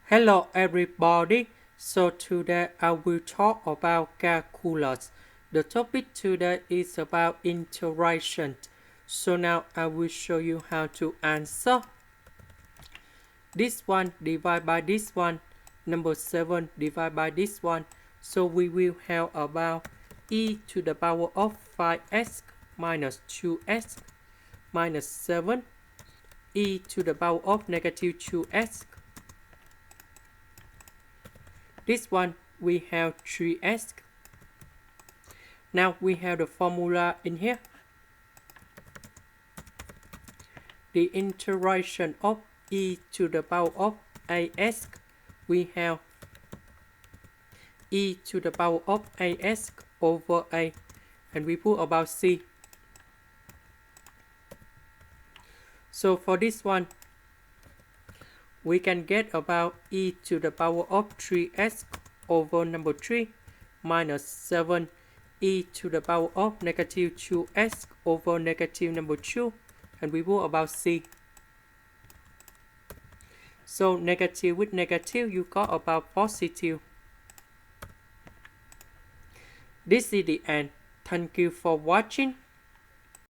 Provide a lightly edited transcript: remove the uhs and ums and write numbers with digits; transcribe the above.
Hello everybody, so today I will talk about calculus. The topic today is about integration. So now I will show you how to answer. This one divided by this one, number 7 divided by this one. So we will have about e to the power of 5x minus 2x minus 7 e to the power of negative 2x. This one we have 3x. Now we have the formula in here. The integration of e to the power of ax, we have e to the power of ax over a, and we put about c. So for this one, we can get about e to the power of 3x over number 3 minus 7 e to the power of negative 2x over negative number 2, and we put about c. So negative with negative, you got about positive. This is the end. Thank you for watching.